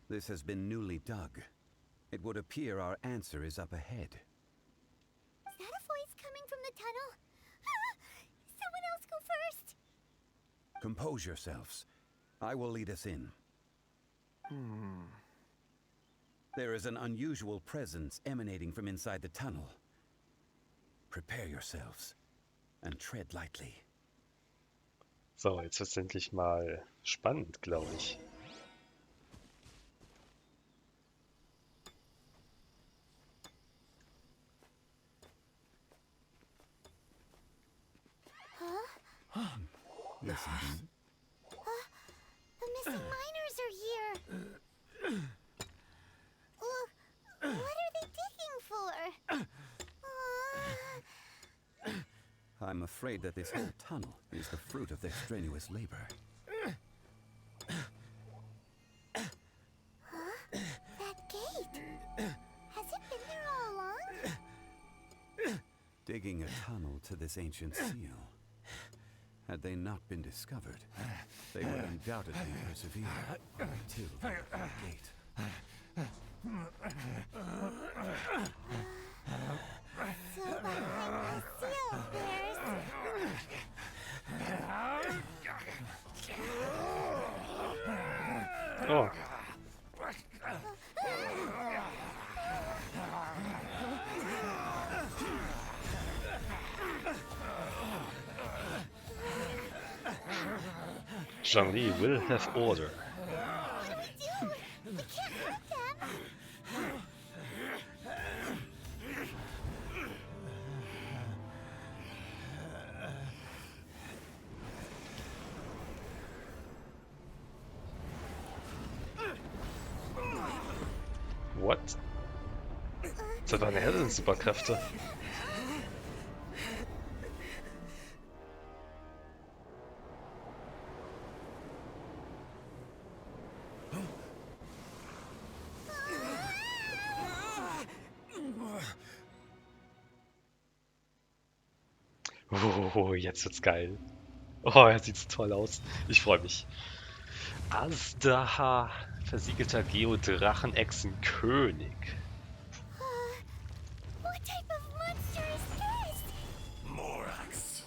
This has been newly dug. It would appear our answer is up ahead. Is that a voice coming from the tunnel? Someone else go first! Compose yourselves. I will lead us in. There is an unusual presence emanating from inside the tunnel. Prepare yourselves and tread lightly. So, jetzt wird's endlich mal spannend, glaube ich. Listen. The missing miners are here! What are they digging for? I'm afraid that this whole tunnel is the fruit of their strenuous labor. That gate! Has it been there all along? Digging a tunnel to this ancient seal. Had they not been discovered, they would undoubtedly persevere until the gate. So behind the seal, there's... Oh. Zhangli will have order. What do we do? We can't hurt them! What? Seit wann her sind Superkräfte? Oh, jetzt wird's geil. Oh, er sieht so toll aus. Ich freue mich. Azhdaha, versiegelter Geodrachenechsenkönig. What type of monster is this? Morax,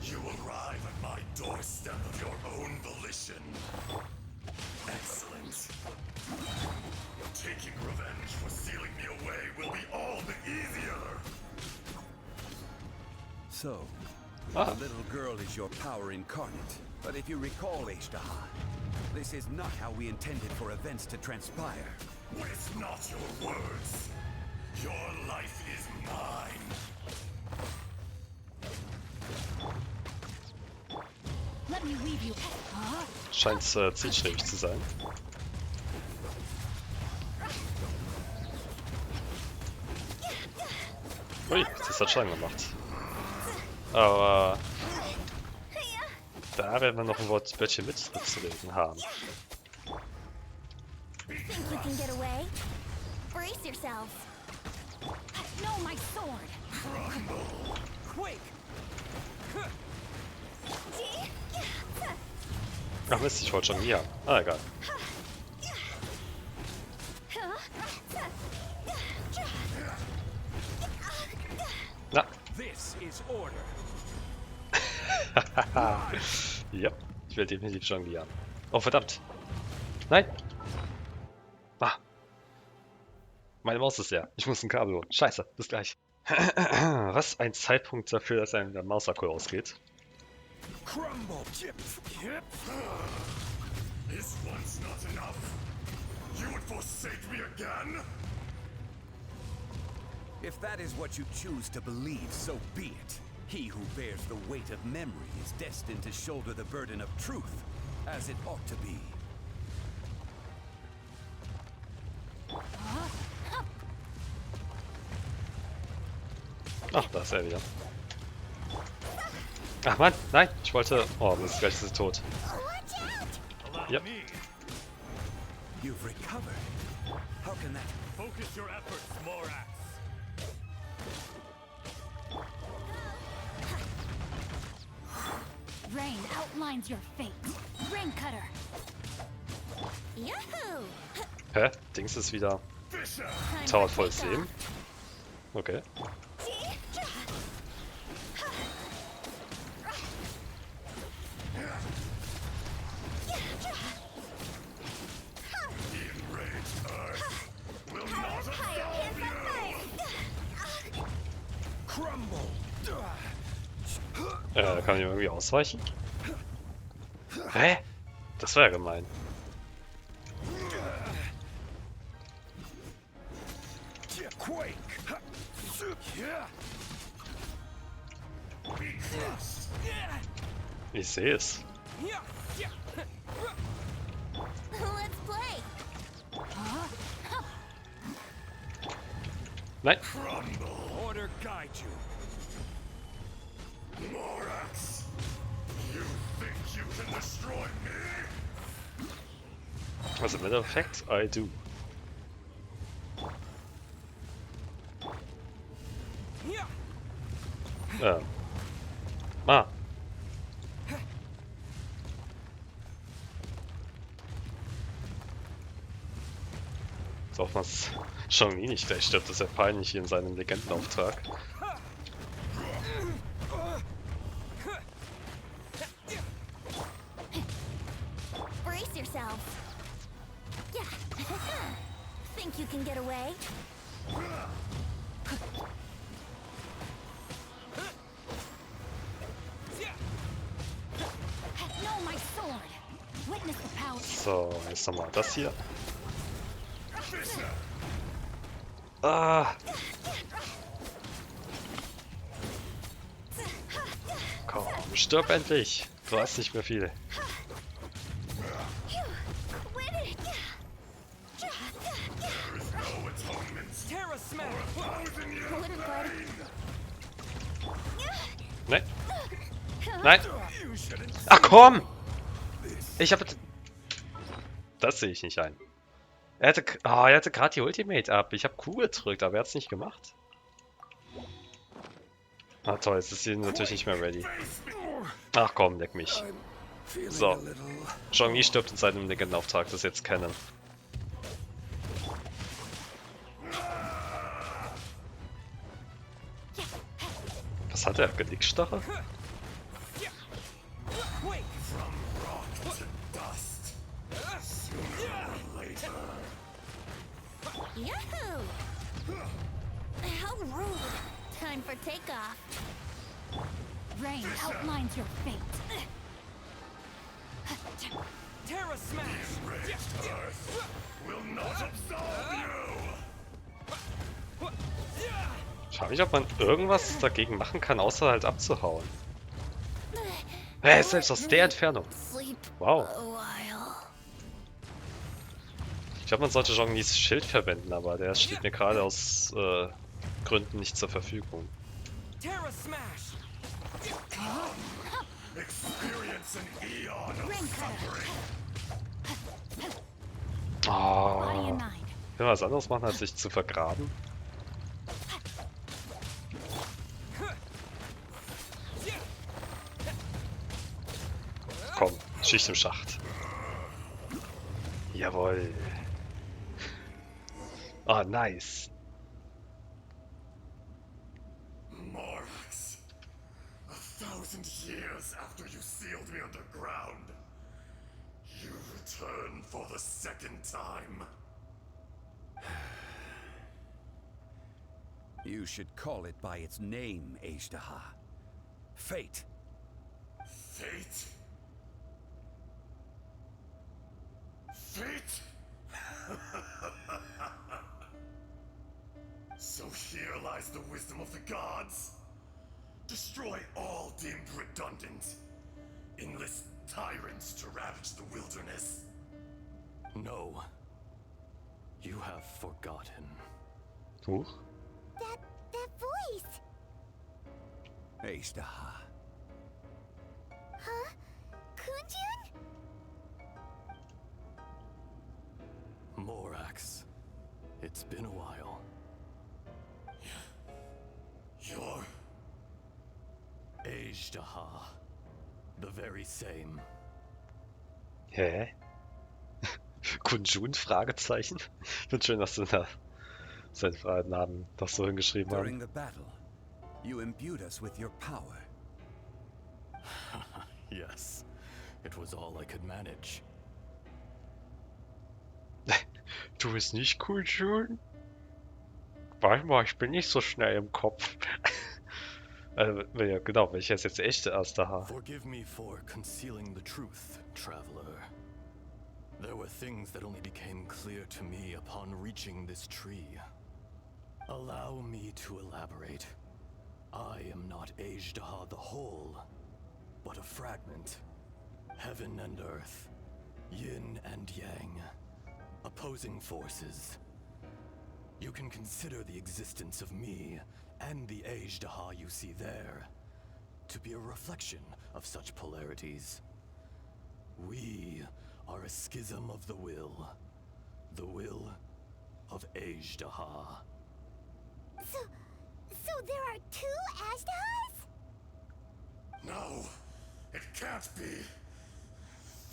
you arrive at my doorstep of your own volition. Excellent. Taking revenge for sealing me away will be all the easier. So, the little girl is your power incarnate. But if you recall, Azhdaha, this is not how we intended for events to transpire. Waste not your words. Your life is mine. Let me weave you. Scheint zielstrebig zu sein. Ui, das hat Schaden gemacht. Aber da werden wir noch ein Wörtchen mitzureden haben. Think you can get away? Brace yourselves. No, my sword. Quick! Ach Mist, ich wollte schon hier. Ah, egal. Na. This is order. Ja, ich werde definitiv jonglieren. Oh, verdammt. Nein. Ah. Meine Maus ist leer. Ich muss ein Kabel holen. Scheiße, bis gleich. Was ein Zeitpunkt dafür, dass einem der Mausakku ausgeht. Crumble, chip. Is once not enough? You would forsake me again? If that is what you choose to believe, so be it. He who bears the weight of memory is destined to shoulder the burden of truth, as it ought to be. Ach, da ist er wieder. Ach Mann, nein, ich wollte... Oh, das ist gleich ist tot. Ja. You've recovered. How can that... Focus your efforts, Morax. Rain outlines your fate. Rain cutter. Yahoo! Hä? Dings ist wieder Fisher! Tower volles Leben. Okay. Enraged Earth will not absolve you! Crumble! Kann ich irgendwie ausweichen? Hä? Das war ja gemein. Quake! Be crushed! Ich sehe es. Let's play. Nein. Crumble! Order guide you. Morax! You think you can destroy me? As a matter of fact, I do. Ah. So auch was Zhongli nicht gleich stirbt, ist ja peinlich hier in seinem Legendenauftrag. Brace yourself. Yeah. Think you can get away? No, my sword. Witness the power. So, jetzt nochmal das hier. Fisher! Ah! Komm, stirb endlich! Du hast nicht mehr viel. There is no atonement Terra smash! for 1,000 years of Wouldn't buddy. pain! Nein! Nein! You shouldn't. Ach komm! Ich habe... Das sehe ich nicht ein. Er hatte gerade die Ultimate ab. Ich habe Q gedrückt, aber er hat es nicht gemacht. Ah toll, jetzt ist sie natürlich nicht mehr ready. Ach komm, leck mich. Feeling So. a little. Zhongli stirbt in seinem Legendenauftrag, das ist jetzt kennen. Was hat er? Gelegstarre? Quake! From rock to dust. Sooner or later. Yahoo! How rude. Time for takeoff. Rain outlines your fate. Terra smash! Enraged Earth will not absolve you! Ich frage mich, ob man irgendwas dagegen machen kann, außer halt abzuhauen. Hä, selbst aus der Entfernung. Sleep Wow. a while. Ich glaube, man sollte Zhonglis Schild verwenden, aber der steht mir gerade aus Gründen nicht zur Verfügung. Terra smash! Experience an eon of Ring cutter. Oh. Body in 9. Will man was anderes machen, als sich zu vergraben? Komm, Schicht im Schacht. Jawohl. Ah, nice. Morax. 1,000 years after you sealed me underground, you return for the second time. You should call it by its name, Azhdaha. Fate. Fate? Fate? So here lies the wisdom of the gods. Destroy all deemed redundant. Enlist tyrants to ravage the wilderness. No. You have forgotten. Huch. That voice. Azhdaha. Huh? Kunjun? Morax. It's been a while. You're... Azhdaha. The very same. Hä? Kunjun? Fragezeichen. Ich finde schön, dass du da seinen Namen doch so hingeschrieben During haben. the battle, you imbued us with your power. Yes, it was all I could manage. Du bist nicht Kunjun? Warte mal, ich bin nicht so schnell im Kopf. Ja, genau, welcher ist jetzt der echte Azhdaha? Forgive me for concealing the truth, traveler. There were things that only became clear to me upon reaching this tree. Allow me to elaborate. I am not Azhdaha the whole, but a fragment. Heaven and earth, yin and yang, opposing forces. You can consider the existence of me and the Azhdaha you see there to be a reflection of such polarities. We are a schism of the will of Azhdaha. So there are two Azdahas? No, it can't be.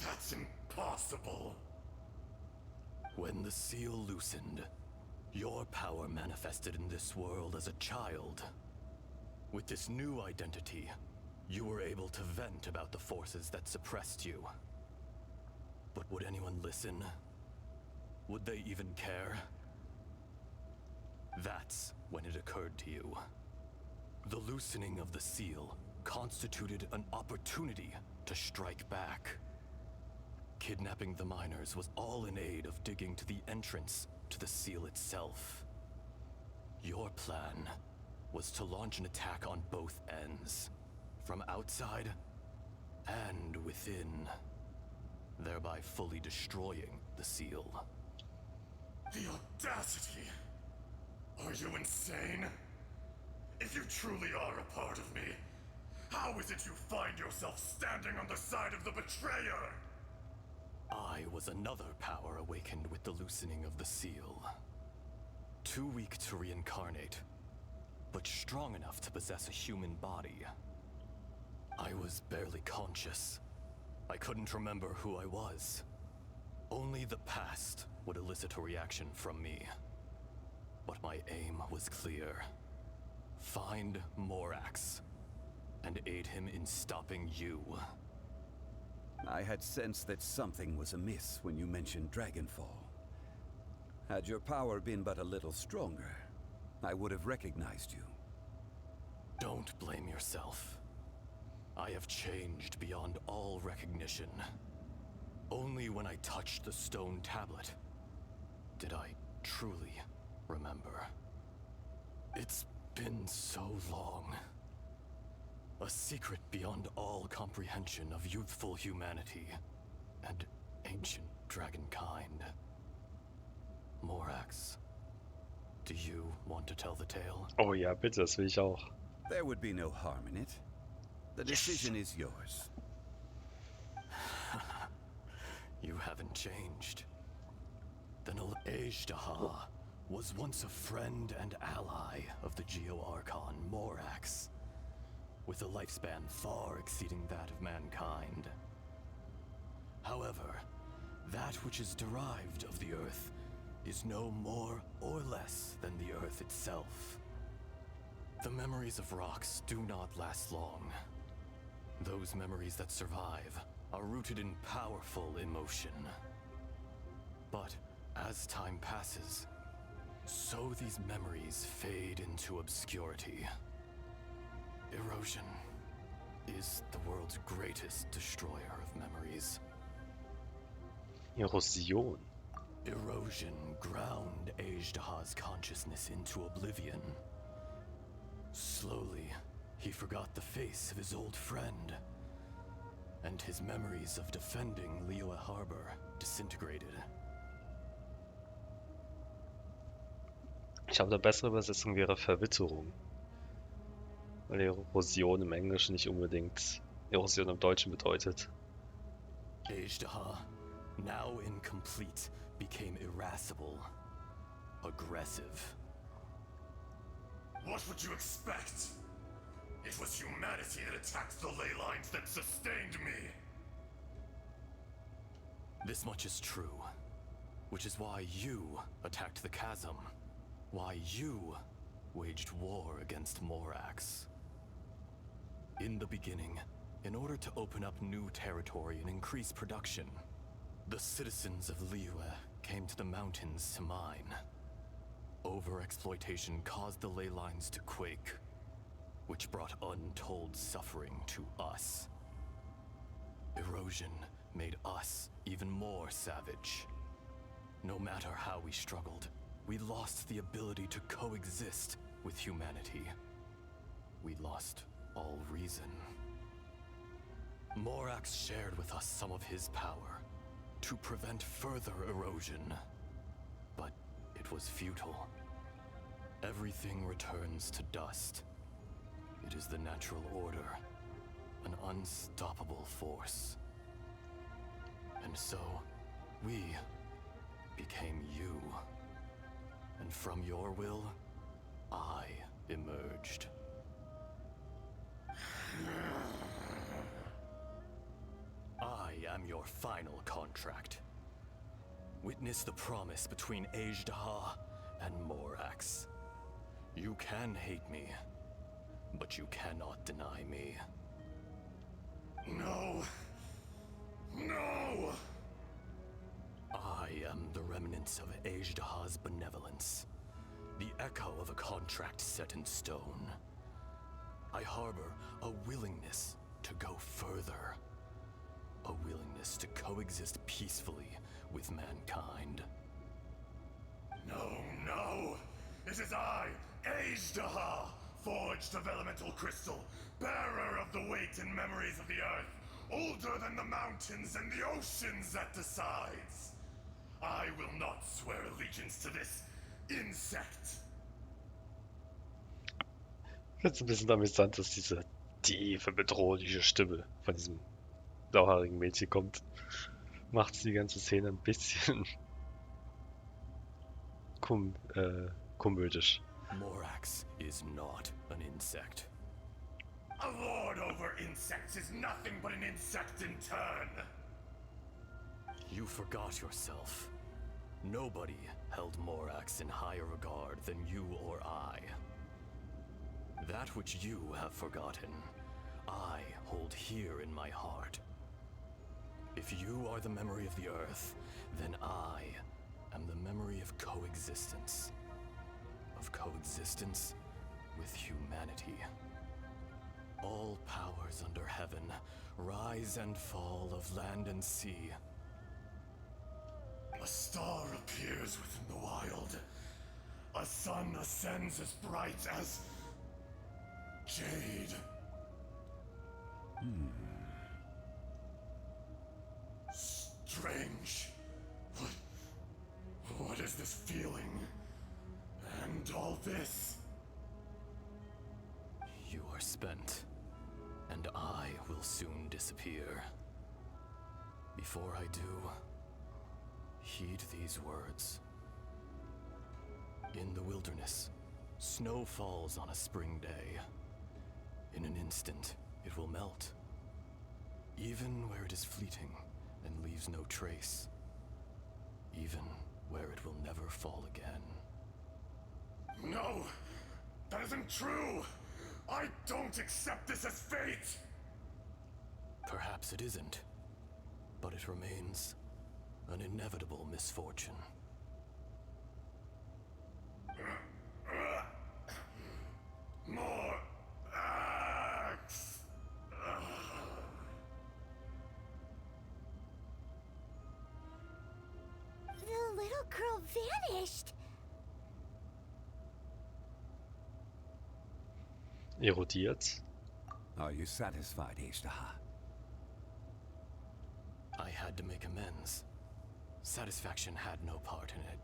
That's impossible. When the seal loosened, your power manifested in this world as a child. With this new identity, you were able to vent about the forces that suppressed you. But would anyone listen? Would they even care? That's when it occurred to you. The loosening of the seal constituted an opportunity to strike back. Kidnapping the miners was all in aid of digging to the entrance to the seal itself. Your plan was to launch an attack on both ends, from outside and within, thereby fully destroying the seal. The audacity! Are you insane? If you truly are a part of me, how is it you find yourself standing on the side of the betrayer? I was another power awakened with the loosening of the seal. Too weak to reincarnate, but strong enough to possess a human body. I was barely conscious. I couldn't remember who I was. Only the past would elicit a reaction from me. But my aim was clear. Find Morax, and aid him in stopping you. I had sensed that something was amiss when you mentioned Dragonfall. Had your power been but a little stronger, I would have recognized you. Don't blame yourself. I have changed beyond all recognition. Only when I touched the stone tablet did I truly remember. It's been so long. A secret beyond all comprehension of youthful humanity and ancient dragonkind. Morax, do you want to tell the tale? Oh ja, bitte, das will ich auch. There would be no harm in it. The decision is yours. You haven't changed. Then Azhdaha was once a friend and ally of the Geo-Archon Morax, with a lifespan far exceeding that of mankind. However, that which is derived of the Earth is no more or less than the Earth itself. The memories of rocks do not last long. Those memories that survive are rooted in powerful emotion. But as time passes, so these memories fade into obscurity. Erosion is the world's greatest destroyer of memories. Erosion. Erosion ground Azhdaha's consciousness into oblivion. Slowly, he forgot the face of his old friend, and his memories of defending Liyue Harbor disintegrated. Ich glaube, eine bessere Übersetzung wäre Verwitterung. Weil Erosion im Englischen nicht unbedingt Erosion im Deutschen bedeutet. Azhdaha, now incomplete, became irascible, aggressive. What would you expect? It was humanity that attacked the ley lines that sustained me. This much is true. Which is why you attacked the chasm. Why you waged war against Morax. In the beginning, in order to open up new territory and increase production, the citizens of Liyue came to the mountains to mine. Overexploitation caused the ley lines to quake, which brought untold suffering to us. Erosion made us even more savage. No matter how we struggled, we lost the ability to coexist with humanity. We lost all reason. Morax shared with us some of his power to prevent further erosion, but it was futile. Everything returns to dust. It is the natural order, an unstoppable force. And so, we became you. And from your will, I emerged. I am your final contract. Witness the promise between Azhdaha and Morax. You can hate me, but you cannot deny me. No. No! I am the remnants of Azhdaha's benevolence, the echo of a contract set in stone. I harbor a willingness to go further, a willingness to coexist peacefully with mankind. No! It is I, Azhdaha, forged of elemental crystal, bearer of the weight and memories of the earth, older than the mountains and the oceans that decides. I will not swear allegiance to this insect. Ich finde es ein bisschen amüsant, dass diese tiefe, bedrohliche Stimme von diesem blauhaarigen Mädchen kommt. Macht die ganze Szene ein bisschen komödisch. Morax is not an insect. A lord over insects is nothing but an insect in turn. You forgot yourself. Nobody held Morax in higher regard than you or I. That which you have forgotten, I hold here in my heart. If you are the memory of the earth, then I am the memory of coexistence. Of coexistence with humanity. All powers under heaven, rise and fall of land and sea. A star appears within the wild. A sun ascends as bright as jade. Strange. What is this feeling? And all this? You are spent, and I will soon disappear. Before I do, heed these words. In the wilderness, snow falls on a spring day. In an instant, it will melt. Even where it is fleeting and leaves no trace. Even where it will never fall again. No! That isn't true! I don't accept this as fate! Perhaps it isn't, but it remains an inevitable misfortune. More axe! The little girl vanished. Erodiert. Are you satisfied, Azhdaha? I had to make amends. Satisfaction had no part in it.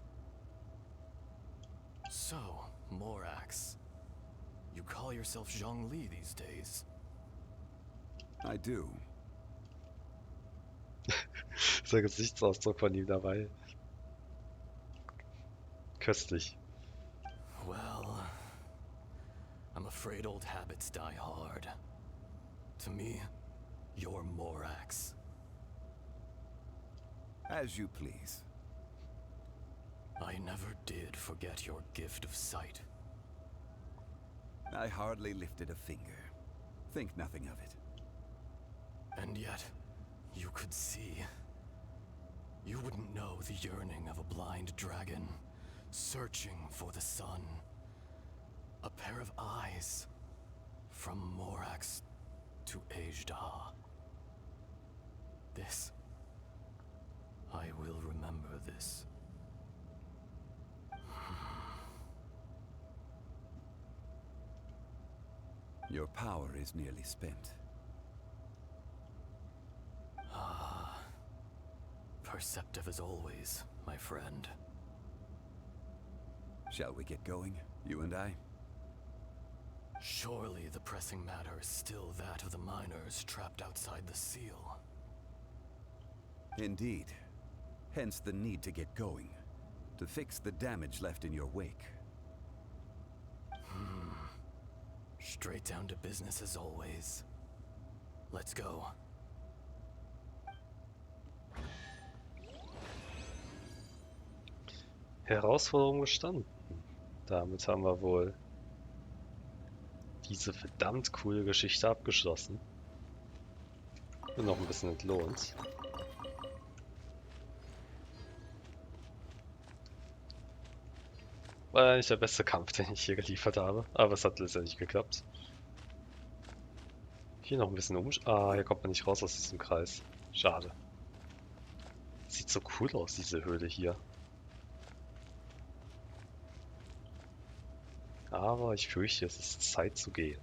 So, Morax. You call yourself Zhongli these days. I do. Ist der Gesichtsausdruck von ihm dabei? Köstlich. Well, I'm afraid old habits die hard. To me, you're Morax. As you please. I never did forget your gift of sight. I hardly lifted a finger. Think nothing of it. And yet, you could see. You wouldn't know the yearning of a blind dragon, searching for the sun. A pair of eyes, from Morax to Azhdaha. This, I will remember this. Your power is nearly spent. Perceptive as always, my friend. Shall we get going, you and I? Surely the pressing matter is still that of the miners trapped outside the seal. Indeed. Hence the need to get going. To fix the damage left in your wake. Straight down to business as always. Let's go. Herausforderung bestanden. Damit haben wir wohl diese verdammt coole Geschichte abgeschlossen. Bin noch ein bisschen entlohnt. War ja nicht der beste Kampf, den ich hier geliefert habe, aber es hat letztendlich geklappt. Hier noch ein bisschen hier kommt man nicht raus aus diesem Kreis. Schade. Sieht so cool aus, diese Höhle hier. Aber ich fürchte, es ist Zeit zu gehen.